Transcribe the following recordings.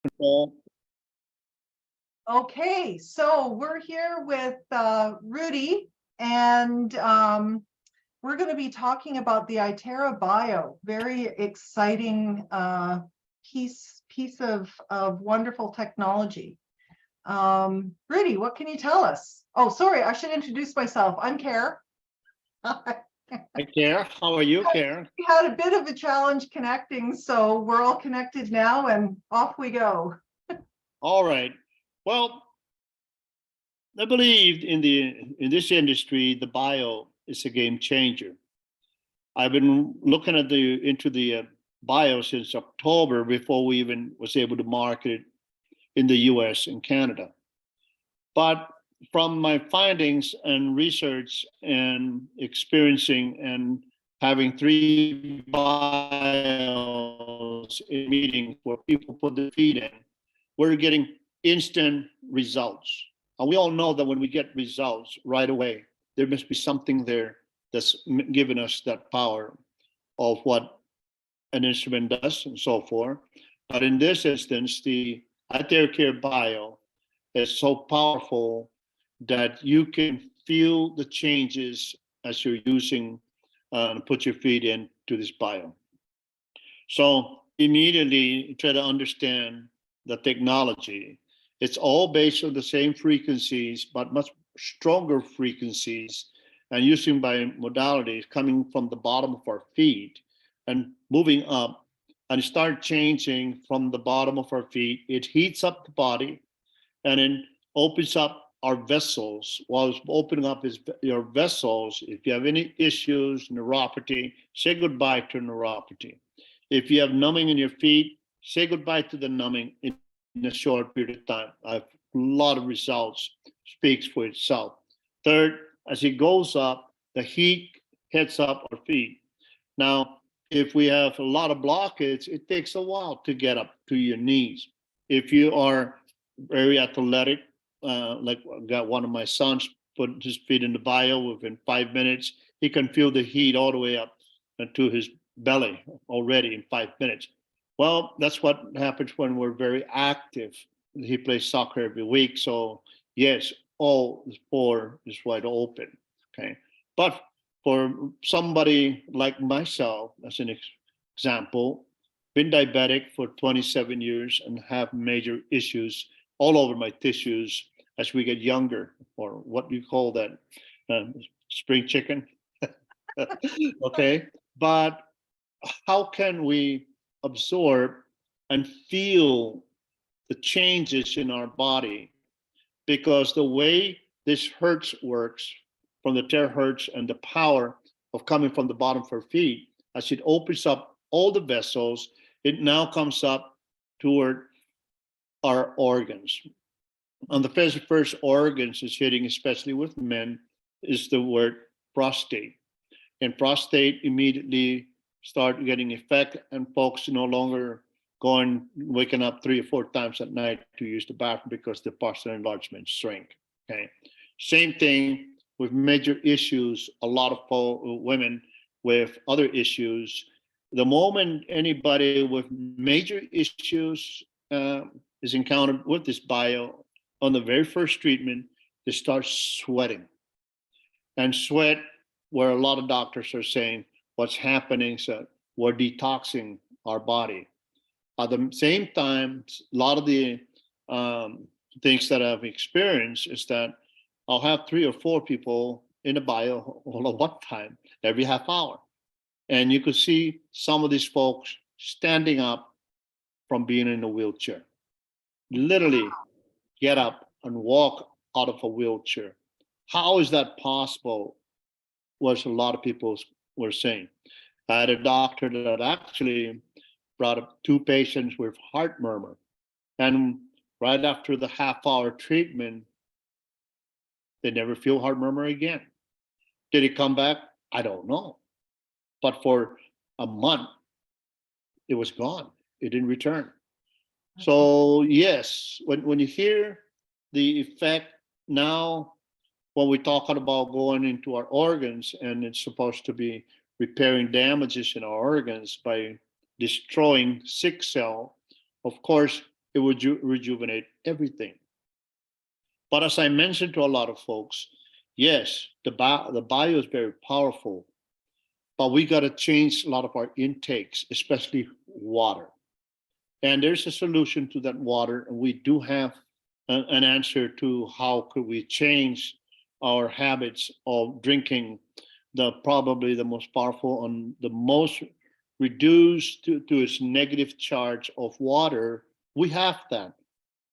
Control. Okay, so we're here with Rudy, and we're going to be talking about the iTera-Bio. Very exciting piece of wonderful technology. Rudy, what can you tell us? Oh, sorry, I should introduce myself. I'm Kare. Hi, Kare. How are you, Kare? We had a bit of a challenge connecting, so we're all connected now, and off we go. All right. Well, I believe in this industry, the bio is a game changer. I've been looking at into the bio since October before we even was able to market it in the U.S. and Canada. But from my findings and research and experiencing and having 3 bios in meetings where people put their feet in, we're getting instant results. And we all know that when we get results right away, there must be something there that's giving us that power of what an instrument does and so forth. But in this instance, the iTera-Bio is so powerful that you can feel the changes as you're using and put your feet into this bio. So immediately try to understand the technology. It's all based on the same frequencies, but much stronger frequencies, and using by modalities coming from the bottom of our feet and moving up and start changing from the bottom of our feet. It heats up the body and then opens up our vessels. While it's opening up your vessels, if you have any issues, neuropathy, say goodbye to neuropathy. If you have numbing in your feet, say goodbye to the numbing in a short period of time. A lot of results speaks for itself. Third, as it goes up, the heat heads up our feet. Now, if we have a lot of blockage, it takes a while to get up to your knees. If you are very athletic, like I got one of my sons put his feet in the bio within 5 minutes, he can feel the heat all the way up to his belly already in 5 minutes. Well, that's what happens when we're very active. He plays soccer every week, so yes, all the sport is wide open. Okay, but for somebody like myself, as an example, been diabetic for 27 years and have major issues all over my tissues as we get younger, or what you call that, spring chicken. Okay, but how can we absorb and feel the changes in our body? Because the way this hertz works from the terahertz and the power of coming from the bottom of our feet, as it opens up all the vessels, it now comes up toward our organs. And the first organs is hitting, especially with men, is the word prostate. And prostate immediately start getting effect, and folks no longer waking up 3 or 4 times at night to use the bathroom because the prostate enlargement shrink. Okay, same thing with major issues. A lot of women with other issues. The moment anybody with major issues is encountered with this bio, on the very first treatment, they start sweating. And sweat, where a lot of doctors are saying what's happening is that we're detoxing our body. At the same time, a lot of the things that I've experienced is that I'll have 3 or 4 people in a bio all at one time, every half hour. And you could see some of these folks standing up from being in a wheelchair. Literally get up and walk out of a wheelchair. How is that possible? Was a lot of people were saying. I had a doctor that actually brought up 2 patients with heart murmur. And right after the half-hour treatment, they never feel heart murmur again. Did it come back? I don't know. But for a month, it was gone. It didn't return. So yes, when you hear the effect now, when we're talking about going into our organs, and it's supposed to be repairing damages in our organs by destroying sick cell, of course, it would rejuvenate everything. But as I mentioned to a lot of folks, yes, the bio is very powerful, but we got to change a lot of our intakes, especially water. And there's a solution to that water, and we do have an answer to how could we change our habits of drinking the probably the most powerful and the most reduced to its negative charge of water. We have that.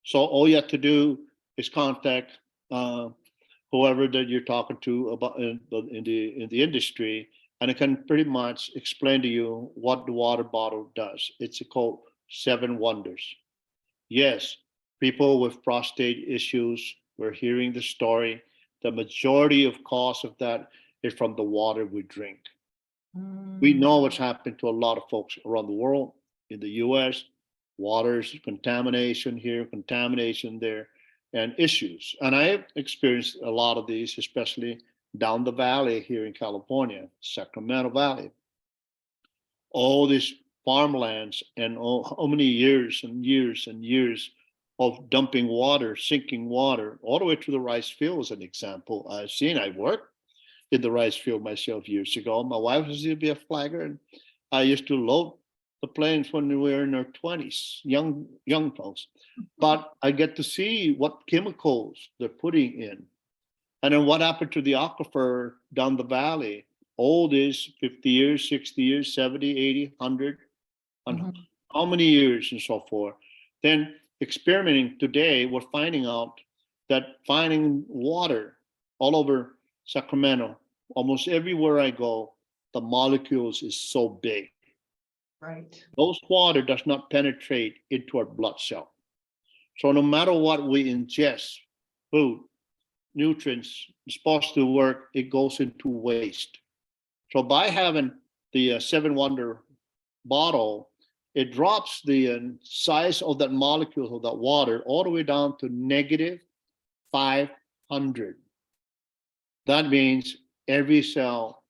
So all you have to do is contact whoever that you're talking to about in the industry, and it can pretty much explain to you what the water bottle does. It's called Seven Wonders. Yes, people with prostate issues, we're hearing the story. The majority of cause of that is from the water we drink. We know what's happened to a lot of folks around the world. In the US, water's contamination here, contamination there, and issues. And I've experienced a lot of these, especially down the valley here in California, Sacramento Valley. All these farmlands and how many years and years and years of dumping water, sinking water, all the way to the rice field as an example. I've seen, I worked in the rice field myself years ago. My wife used to be a flagger, and I used to load the planes when we were in our 20s, young folks. But I get to see what chemicals they're putting in. And then what happened to the aquifer down the valley? All this 50 years, 60 years, 70, 80, 100, and how many years and so forth. Then experimenting today, we're finding out that finding water all over Sacramento, almost everywhere I go, the molecules is so big. Right. Those water does not penetrate into our blood cell. So no matter what we ingest, food, nutrients, it's supposed to work, it goes into waste. So by having the Seven Wonder bottle, it drops the size of that molecule of that water all the way down to negative 500. That means every cell,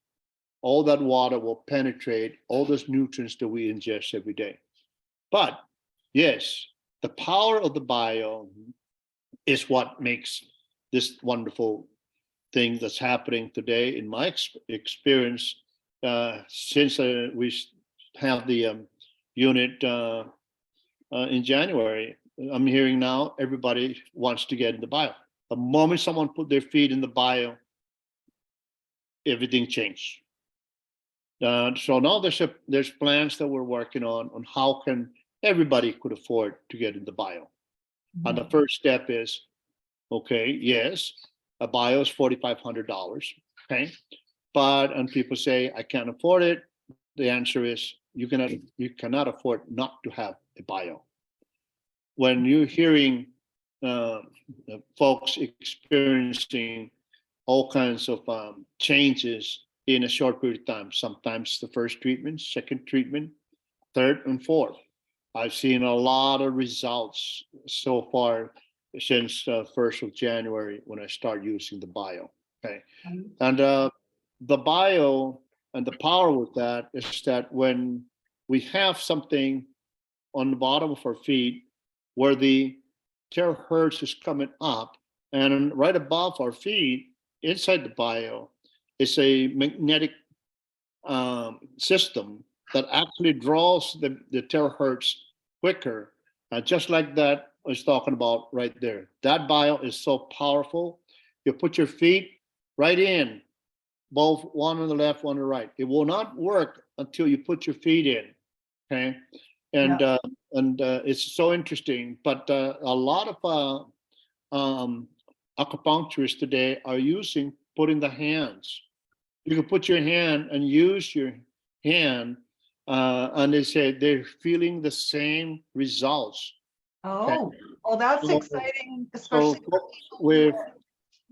all that water will penetrate all those nutrients that we ingest every day. But yes, the power of the bio is what makes this wonderful thing that's happening today. In my experience, since we have the unit in January, I'm hearing now everybody wants to get in the bio. The moment someone put their feet in the bio, everything changed. So now there's plans that we're working on how can everybody could afford to get in the bio. And the first step is, okay, yes, a bio is $4,500, okay? And people say, I can't afford it. The answer is you cannot afford not to have a bio. When you're hearing folks experiencing all kinds of changes in a short period of time, sometimes the first treatment, second treatment, third and fourth. I've seen a lot of results so far since 1st of January when I start using the bio, okay? And the bio and the power with that is that when we have something on the bottom of our feet where the terahertz is coming up, and right above our feet, inside the bio, is a magnetic system that actually draws the terahertz quicker, just like that I was talking about right there. That bio is so powerful. You put your feet right in, both one on the left, one on the right. It will not work until you put your feet in, okay? And it's so interesting. But a lot of acupuncturists today are using putting the hands. You can put your hand and use your hand, and they say they're feeling the same results. Okay? Oh, that's exciting, especially for people with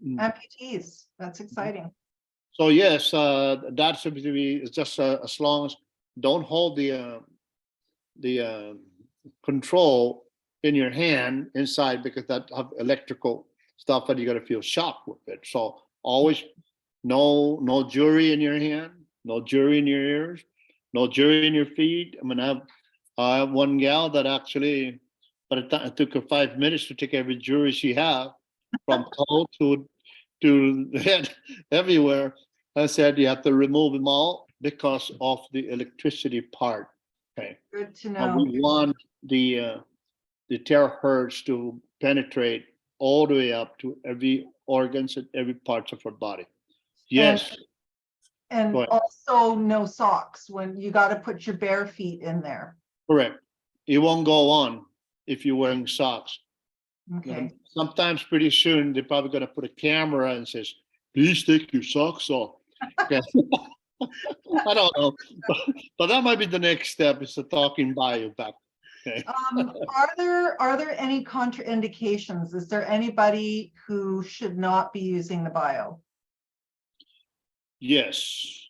amputees. That's exciting. So yes, that should be just as long as don't hold the control in your hand inside, because that have electrical stuff and you got to feel shock with it. So always no jewelry in your hand, no jewelry in your ears, no jewelry in your feet. I mean, I have one gal that actually but it took her 5 minutes to take every jewelry she had from toe to head everywhere. I said you have to remove them all because of the electricity part. Okay, Good to and know. we want the terahertz to penetrate all the way up to every organs and every parts of our body. Yes, And go ahead. also no socks when you got to put your bare feet in there. Correct. It won't go on if you're wearing socks. Okay. Sometimes pretty soon they're probably going to put a camera and says, "Please take your socks off." Okay. I don't know, but that might be the next step. Is the talking bio back. Okay. Are there any contraindications? Is there anybody who should not be using the bio? Yes.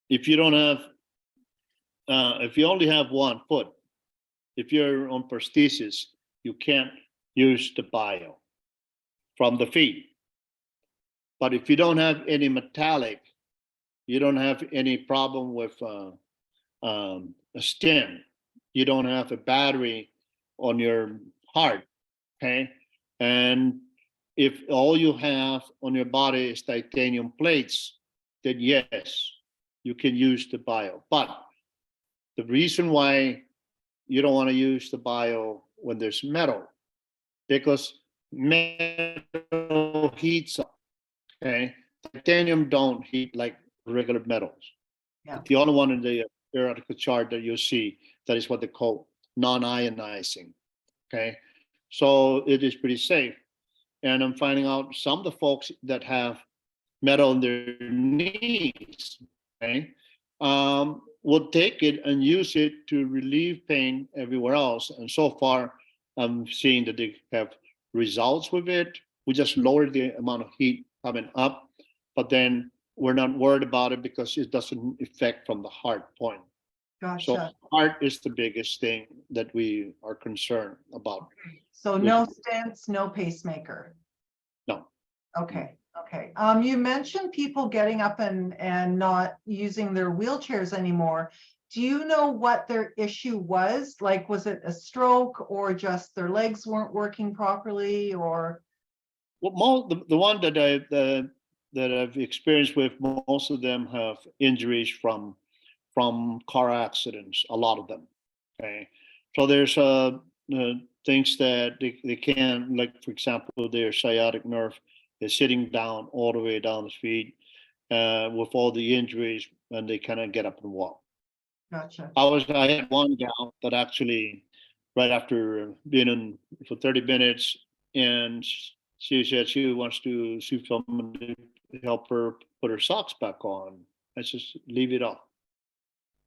If you don't have, if you only have one foot, if you're on prosthesis, you can't use the bio from the feet. But if you don't have any metallic, you don't have any problem with a stent, you don't have a battery on your heart, okay? And if all you have on your body is titanium plates, then yes, you can use the bio. But the reason why you don't want to use the bio when there's metal, because metal heats up, okay? Titanium don't heat like regular metals. Yeah. The only one in the periodical chart that you see, that is what they call non-ionizing, okay? So it is pretty safe. And I'm finding out some of the folks that have metal in their knees, okay, will take it and use it to relieve pain everywhere else. And so far, I'm seeing that they have results with it. We just lowered the amount of heat coming up, but then we're not worried about it because it doesn't affect from the heart point. So Gotcha. heart is the biggest thing that we are concerned about. So no stents, no pacemaker. No. Okay. Okay. You mentioned people getting up and not using their wheelchairs anymore. Do you know what their issue was? Like, was it a stroke or just their legs weren't working properly, or? Well, the one that I've experienced with, most of them have injuries from car accidents. A lot of them. Okay, so there's things that they can, like for example, their sciatic nerve is sitting down all the way down the feet with all the injuries, and they kind of get up and walk. Gotcha. I had one gal that actually, right after being in for 30 minutes, and she said she wants to see someone to help her put her socks back on. I just leave it off.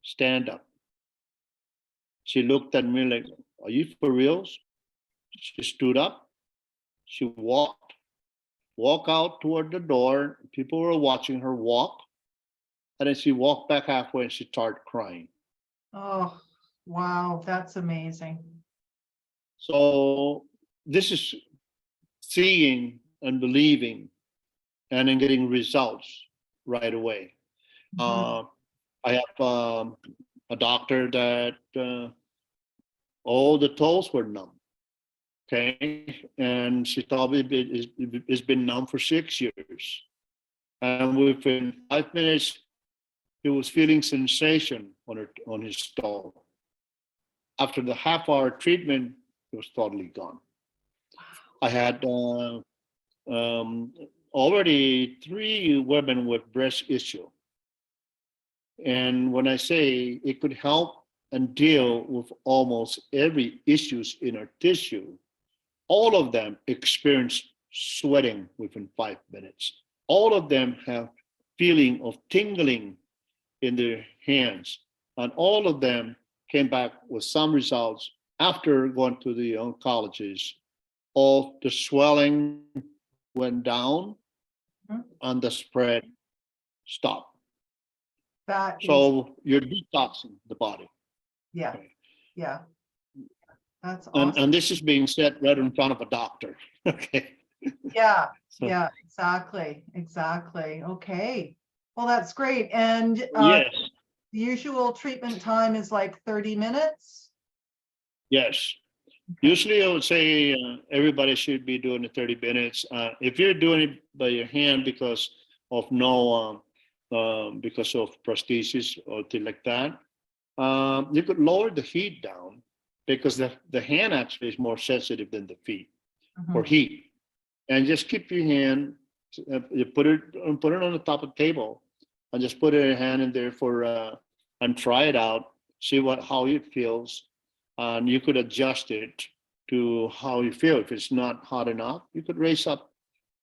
Stand up. She looked at me like, "Are you for reals?" She stood up. She walked out toward the door. People were watching her walk. And then she walked back halfway and she started crying. Oh, wow. That's amazing. So this is seeing and believing and then getting results right away. Mhm. I have a doctor that all the toes were numb. Okay, and she told me it's been numb for 6 years. And within 5 minutes, he was feeling sensation on his toe. After the half-hour treatment, it was totally gone. I had already 3 women with breast issue. And when I say it could help and deal with almost every issues in our tissue, all of them experience sweating within 5 minutes. All of them have feeling of tingling in their hands. And all of them came back with some results after going to the oncologist. All the swelling went down and the spread stopped. That is, So you're detoxing the body. yeah, Okay. yeah. That's And, awesome. and this is being said right in front of a doctor. Okay. Yeah, So, yeah, exactly, exactly. Okay. Well, that's great. And yes, the usual treatment time is like 30 minutes? yes. Usually, I would say everybody should be doing it 30 minutes. If you're doing it by your hand because of prosthesis or thing like that, you could lower the heat down because the hand actually is more sensitive than the feet for Mhm. heat. And just keep your hand, you put it on the top of the table, and just put your hand in there and try it out, see how it feels, and you could adjust it to how you feel. If it's not hot enough, you could raise up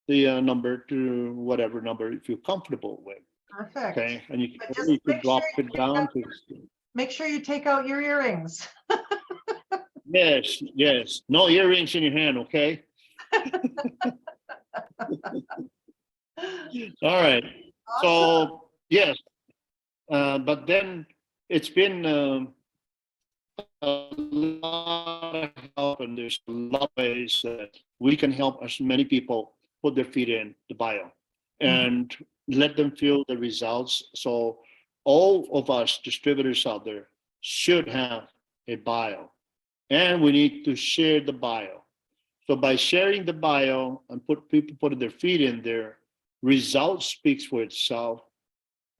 the number to whatever number you feel comfortable with. Perfect. Okay, and But just you could drop it down to make sure you take out your earrings. yes, yes, no earrings in your hand. Okay, all right. Awesome. So yes, but then it's been a lot of help, and there's a lot of ways that we can help as many people put their feet in the bio Mhm. and let them feel the results. So all of us distributors out there should have a bio, and we need to share the bio. So by sharing the bio and people putting their feet in there, results speaks for itself.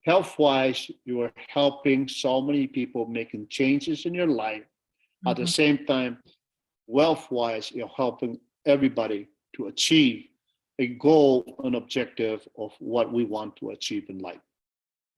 Health wise, you are helping so many people making changes in your life. At the Mhm. same time, wealth wise, you're helping everybody to achieve a goal, an objective of what we want to achieve in life.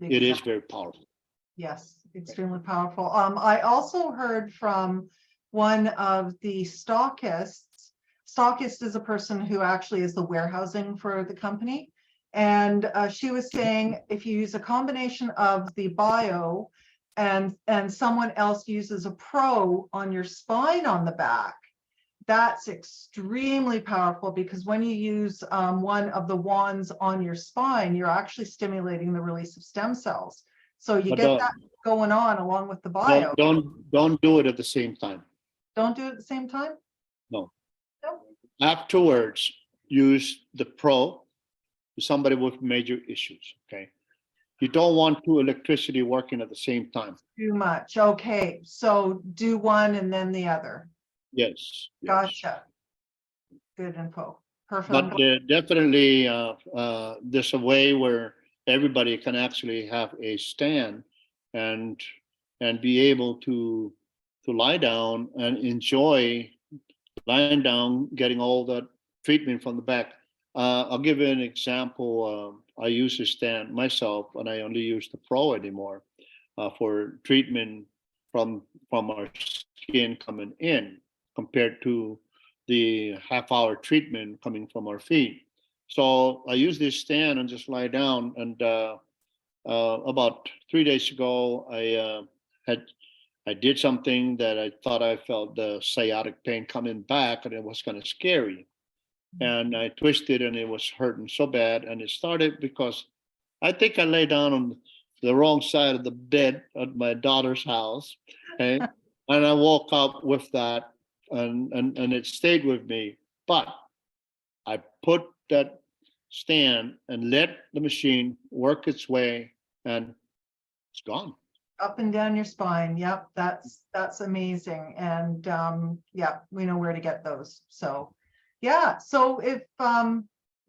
It is Exactly. very powerful. Yes, extremely powerful. I also heard from one of the stockists. Stockist is a person who actually is the warehousing for the company. And she was saying if you use a combination of the bio and someone else uses a pro on your spine on the back, that's extremely powerful because when you use one of the wands on your spine, you're actually stimulating the release of stem cells. So you But get that going on along with the bio. don't do it at the same time. Don't do it at the same time? No. No, Afterwards, use the pro to somebody with major issues. Okay. You don't want two electricity working at the same time. too much. Okay, so do one and then the other. Yes, yes. Gotcha. Good info. Perfect. But definitely, there's a way where everybody can actually have a stand and be able to lie down and enjoy lying down, getting all that treatment from the back. I'll give you an example. I use a stand myself, and I only use the Pro anymore for treatment from our skin coming in, compared to the half-hour treatment coming from our feet. So I use this stand and just lie down. And about 3 days ago, had I did something that I thought I felt the sciatic pain coming back, and it was kind of scary. And I twisted, and it was hurting so bad. And it started because I think I lay down on the wrong side of the bed at my daughter's house. Okay. And I woke up with that, and it stayed with me. But I put that stand and let the machine work its way, and it's gone. Up and down your spine. Yep, that's amazing. And yeah, we know where to get those. So yeah, so if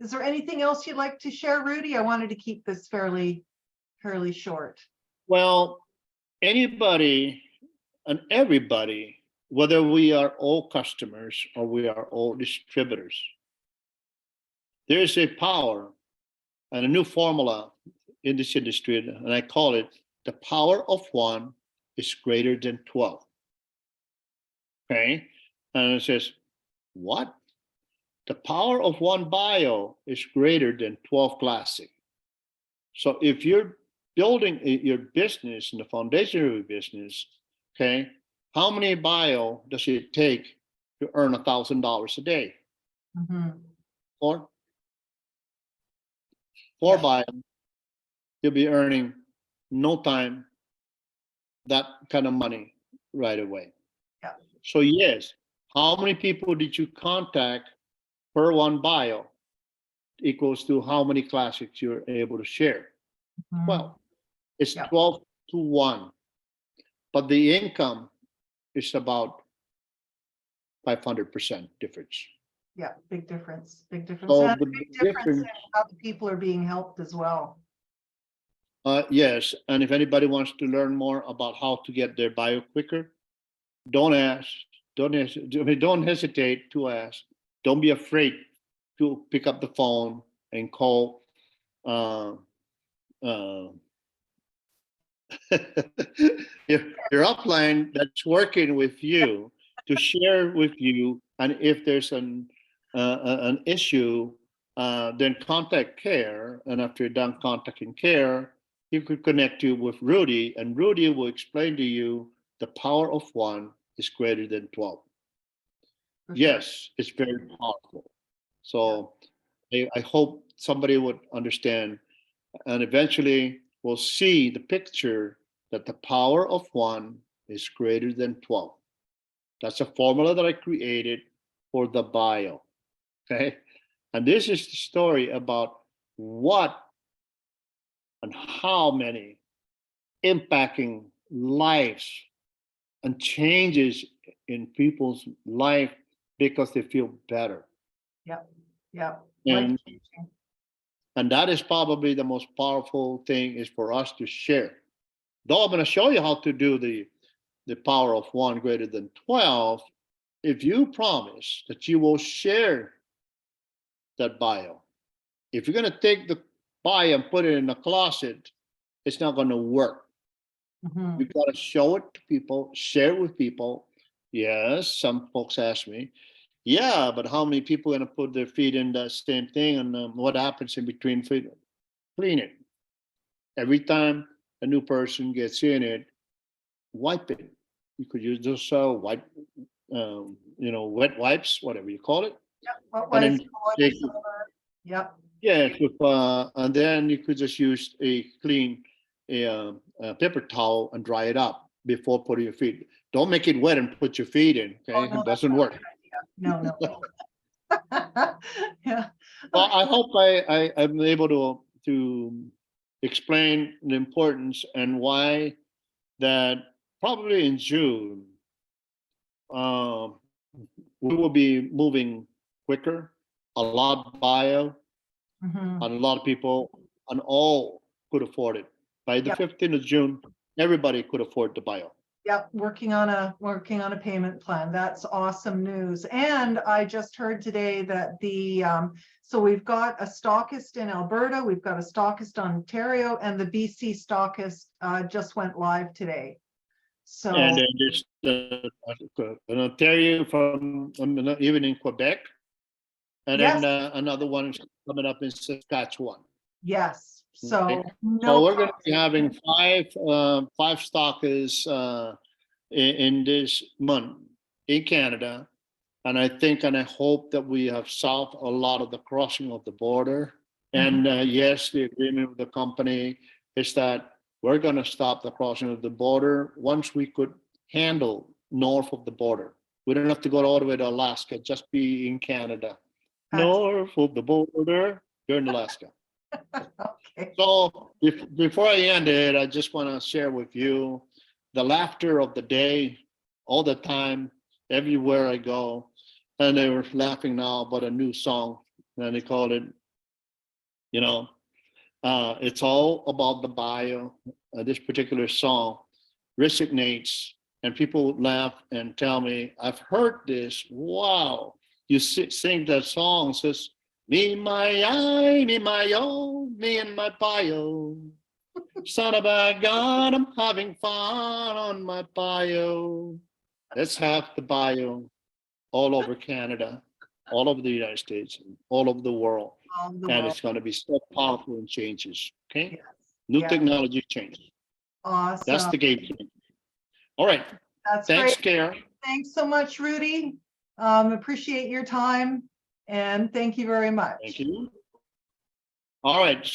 is there anything else you'd like to share, Rudy? I wanted to keep this fairly short. Well, anybody and everybody, whether we are all customers or we are all distributors, there is a power and a new formula in this industry, and I call it the power of one is greater than 12. Okay. And it says, what? The power of one bio is greater than 12 classic. So if you're building your business and the foundation of your business, okay, how many bio does it take to earn $1,000 a day? Mhm. Or four Yeah, bio, you'll be earning no time that kind of money right away. yeah. So yes, how many people did you contact per one bio equals to how many classics you're able to share. Mhm. Well, it's Yeah. 12 to 1, but the income is about 500% difference. Yeah, big difference, big difference. So And a the big difference in difference, how the people are being helped as well. yes, and if anybody wants to learn more about how to get their bio quicker, don't ask, don't hesitate to ask. Don't be afraid to pick up the phone and call uh, uh, your upline that's working with you to share with you, and if there's an issue, then contact care, and after you're done contacting care, he could connect you with Rudy, and Rudy will explain to you the power of one is greater than 12. For sure. Yes, it's very powerful. So I hope somebody would understand, and eventually we'll see the picture that the power of one is greater than 12. That's a formula that I created for the bio. Okay. And this is the story about what and how many impacting lives and changes in people's life because they feel better. Yep, yep. And Life-changing. and that is probably the most powerful thing, is for us to share. Though I'm going to show you how to do the power of one greater than 12, if you promise that you will share that bio. If you're going to take the bio and put it in a closet, it's not going to work. Mhm. You got to show it to people, share it with people. Yes, some folks ask me, yeah, but how many people are going to put their feet in the same thing, and what happens in between feet? Clean it. Every time a new person gets in it, wipe it. You could use those wet wipes, whatever you call it, Yep, what and was then take, Yep, yeah, and then you could just use a clean a paper towel and dry it up before putting your feet. Don't make it wet and put your feet in. oh, Okay, no, it that's doesn't not a work. good idea. No. Yeah, Well, I hope I'm able to explain the importance and why that probably in June um, we will be moving quicker, a lot bio, mhm. and a lot of people, and all could afford it. By the Yep. 15th of June, everybody could afford the bio. Yep, working on a payment plan. That's awesome news. And I just heard today that so we've got a stockist in Alberta, we've got a stockist on Ontario, and the BC stockist just went live today. So And then there's an Ontario from even in Quebec, and yes, then another one is coming up in Saskatchewan. yes. So Okay. no So we're going to cost. be having five stockers in this month in Canada, and I think and I hope that we have solved a lot of the crossing of the border. And yes, the agreement with the company is that we're going to stop the crossing of the border once we could handle north of the border. We don't have to go all the way to Alaska, just be in Canada. North of the border, you're in Alaska. Okay. So before I end it, I just want to share with you the laughter of the day all the time, everywhere I go. And they were laughing now about a new song, and they called it, it's all about the bio. This particular song resonates, and people laugh and tell me, I've heard this. Wow. You sing that song, says, me, my I, me, my oh, me and my bio. Son of a gun, I'm having fun on my bio. Let's have the bio all over Canada, all over the United States, all over the world. All the And world. it's going to be so powerful and changes. Okay. Yes. New Yes. technology changes. That's Awesome. the game changer. All right. That's Thanks, great. Kare. Thanks so much, Rudy. Appreciate your time, and thank you very much. Thank you. All right.